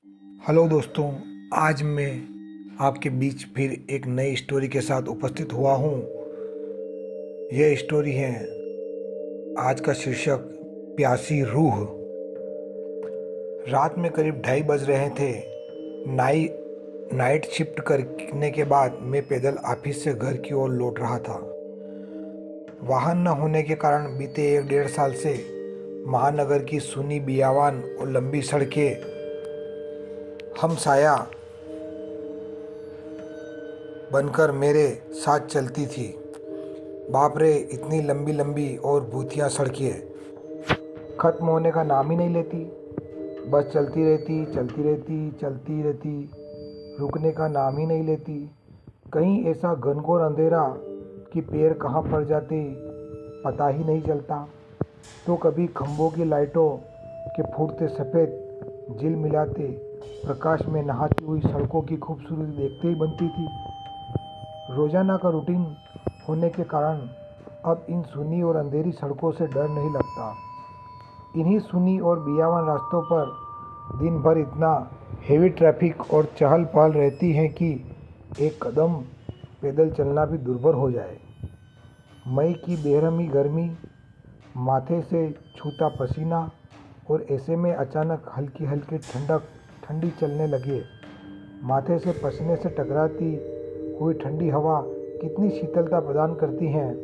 Hello दोस्तों। आज मैं आपके बीच फिर एक नई स्टोरी के साथ उपस्थित हुआ हूँ। यह स्टोरी है, आज का शीर्षक प्यासी रूह। रात में करीब 2:30 बज रहे थे। नाई नाइट शिफ्ट करने के बाद मैं पैदल ऑफिस से घर की ओर लौट रहा था। वाहन न होने के कारण बीते 1 डेढ़ साल से महानगर की सुनी बियावान और लंबी सड़कें हमसाया बनकर मेरे साथ चलती थी। बाप रे, इतनी लंबी लंबी और भूतिया सड़कें खत्म होने का नाम ही नहीं लेती। बस चलती रहती, चलती रहती, चलती रहती, रुकने का नाम ही नहीं लेती। कहीं ऐसा घनघोर अंधेरा कि पैर कहाँ पड़ जाते पता ही नहीं चलता। तो कभी खंभों की लाइटों के फूटते सफ़ेद झिल मिलाते प्रकाश में नहाती हुई सड़कों की खूबसूरती देखते ही बनती थी। रोजाना का रूटीन होने के कारण अब इन सुनी और अंधेरी सड़कों से डर नहीं लगता। इन्हीं सुनी और बियावान रास्तों पर दिन भर इतना हेवी ट्रैफिक और चहल पहल रहती है कि एक कदम पैदल चलना भी दुर्भर हो जाए। मई की बेरहमी गर्मी, माथे से छूता पसीना, और ऐसे में अचानक हल्की हल्की ठंडी चलने लगे। माथे से पसीने से टकराती हुई ठंडी हवा कितनी शीतलता प्रदान करती हैं।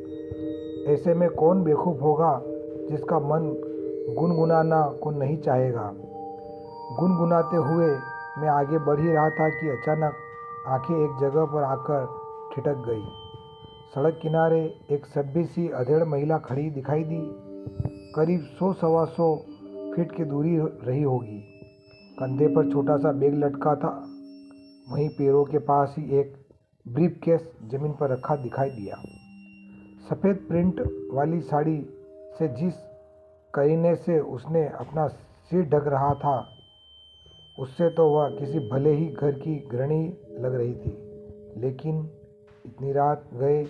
ऐसे में कौन बेवकूफ़ होगा जिसका मन गुनगुनाना को नहीं चाहेगा। गुनगुनाते हुए मैं आगे बढ़ ही रहा था कि अचानक आंखें एक जगह पर आकर ठिठक गई। सड़क किनारे एक सभ्य सी अधेड़ महिला खड़ी दिखाई दी। करीब 100-125 फीट की दूरी रही होगी। कंधे पर छोटा सा बैग लटका था। वहीं पैरों के पास ही एक ब्रीफकेस जमीन पर रखा दिखाई दिया। सफ़ेद प्रिंट वाली साड़ी से जिस करीने से उसने अपना सिर ढक रहा था, उससे तो वह किसी भले ही घर की गृहिणी लग रही थी। लेकिन इतनी रात गए,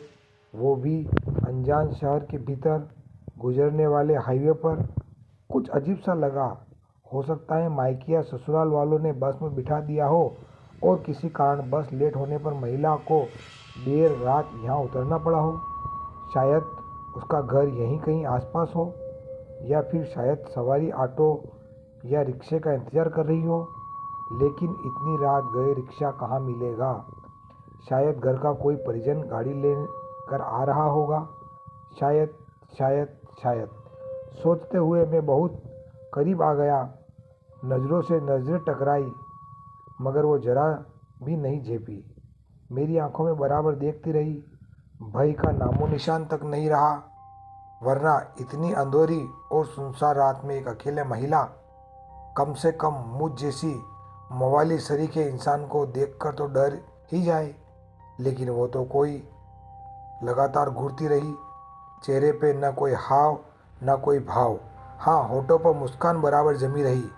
वो भी अनजान शहर के भीतर गुजरने वाले हाईवे पर, कुछ अजीब सा लगा। हो सकता है मायके या ससुराल वालों ने बस में बिठा दिया हो और किसी कारण बस लेट होने पर महिला को देर रात यहाँ उतरना पड़ा हो। शायद उसका घर यहीं कहीं आसपास हो, या फिर शायद सवारी ऑटो या रिक्शे का इंतज़ार कर रही हो। लेकिन इतनी रात गए रिक्शा कहाँ मिलेगा। शायद घर का कोई परिजन गाड़ी लेकर आ रहा होगा। शायद शायद शायद सोचते हुए मैं बहुत करीब आ गया। नज़रों से नज़रें टकराई, मगर वो जरा भी नहीं झेपी। मेरी आंखों में बराबर देखती रही। भय का नामो निशान तक नहीं रहा। वरना इतनी अंधेरी और सुनसान रात में एक अकेले महिला, कम से कम मुझ जैसी मवाली सरीखे इंसान को देखकर तो डर ही जाए। लेकिन वो तो कोई लगातार घूरती रही। चेहरे पे न कोई हाव न कोई भाव। हाँ, होठों पर मुस्कान बराबर जमी रही।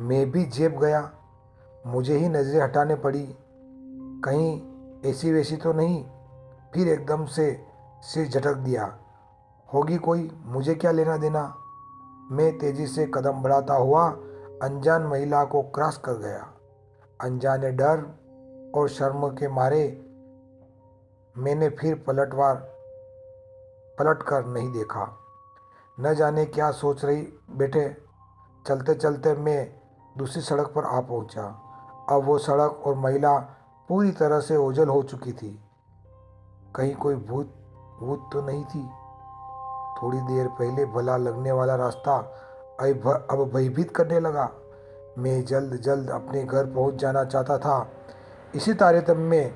मैं भी झेप गया। मुझे ही नज़रें हटाने पड़ी, कहीं ऐसी वैसी तो नहीं। फिर एकदम से सिर झटक दिया। होगी कोई, मुझे क्या लेना देना। मैं तेजी से कदम बढ़ाता हुआ अनजान महिला को क्रॉस कर गया। अनजाने डर और शर्म के मारे मैंने फिर पलट कर नहीं देखा। न जाने क्या सोच रही बैठे। चलते चलते मैं दूसरी सड़क पर आ पहुंचा। अब वो सड़क और महिला पूरी तरह से ओझल हो चुकी थी। कहीं कोई भूत भूत तो नहीं थी। थोड़ी देर पहले भला लगने वाला रास्ता अब भयभीत करने लगा। मैं जल्द जल्द अपने घर पहुंच जाना चाहता था। इसी तारतम्य में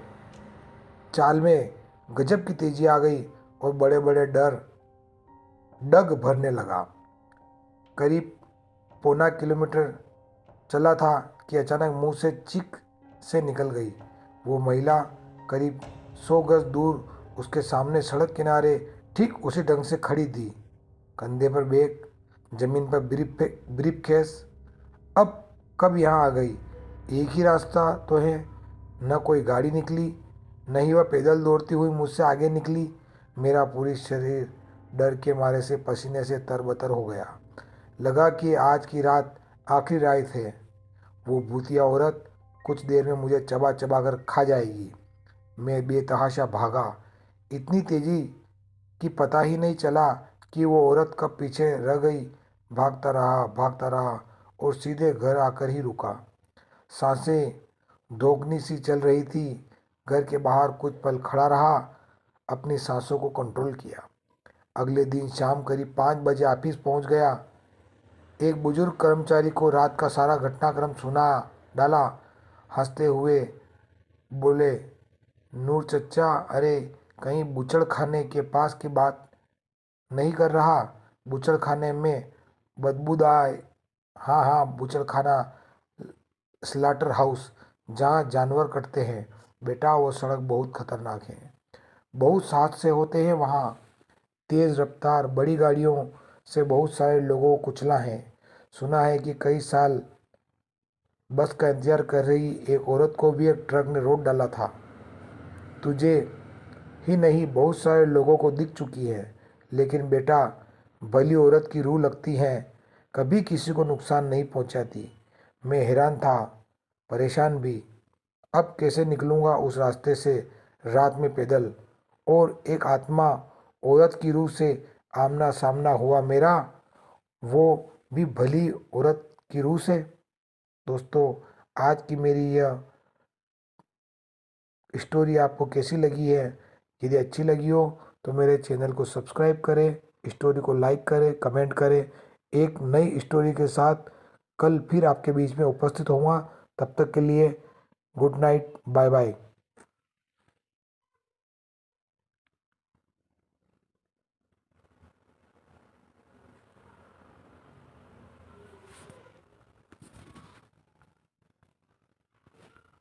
चाल में गजब की तेजी आ गई और बड़े बड़े डग भरने लगा। करीब 1.25 किलोमीटर चला था कि अचानक मुंह से चीख से निकल गई। वो महिला करीब 100 गज दूर उसके सामने सड़क किनारे ठीक उसी ढंग से खड़ी थी। कंधे पर बैग, जमीन पर ब्रीफकेस। अब कब यहाँ आ गई। एक ही रास्ता तो है। न कोई गाड़ी निकली, न ही वह पैदल दौड़ती हुई मुझसे आगे निकली। मेरा पूरी शरीर डर के मारे से पसीने से तरबतर हो गया। लगा कि आज की रात आखिरी रात है। वो भूतिया औरत कुछ देर में मुझे चबा चबा कर खा जाएगी। मैं बेतहाशा भागा, इतनी तेजी कि पता ही नहीं चला कि वो औरत कब पीछे रह गई। भागता रहा और सीधे घर आकर ही रुका। सांसें दोगुनी सी चल रही थी। घर के बाहर कुछ पल खड़ा रहा, अपनी सांसों को कंट्रोल किया। अगले दिन शाम करीब 5 बजे ऑफिस पहुंच गया। एक बुजुर्ग कर्मचारी को रात का सारा घटनाक्रम सुना डाला। हंसते हुए बोले, नूर चच्चा, अरे कहीं बूचड़ खाने के पास की बात नहीं कर रहा? बूचड़ खाने में बदबूदार। हाँ हाँ, बूचड़ खाना, स्लाटर हाउस, जहाँ जानवर कटते हैं। बेटा, वो सड़क बहुत खतरनाक है। बहुत हादसे होते हैं वहाँ। तेज रफ्तार बड़ी गाड़ियों से बहुत सारे लोगों को कुचला है। सुना है कि कई साल बस का इंतजार कर रही एक औरत को भी एक ट्रक ने रोक डाला था। तुझे ही नहीं, बहुत सारे लोगों को दिख चुकी है। लेकिन बेटा, भली औरत की रूह लगती है, कभी किसी को नुकसान नहीं पहुंचाती। मैं हैरान था, परेशान भी। अब कैसे निकलूंगा उस रास्ते से रात में पैदल? और एक आत्मा औरत की रूह से आमना सामना हुआ मेरा, वो भी भली औरत की रूह से। दोस्तों, आज की मेरी यह स्टोरी आपको कैसी लगी है? यदि अच्छी लगी हो तो मेरे चैनल को सब्सक्राइब करें, स्टोरी को लाइक करें, कमेंट करें। एक नई स्टोरी के साथ कल फिर आपके बीच में उपस्थित होऊंगा। तब तक के लिए गुड नाइट, बाय बाय।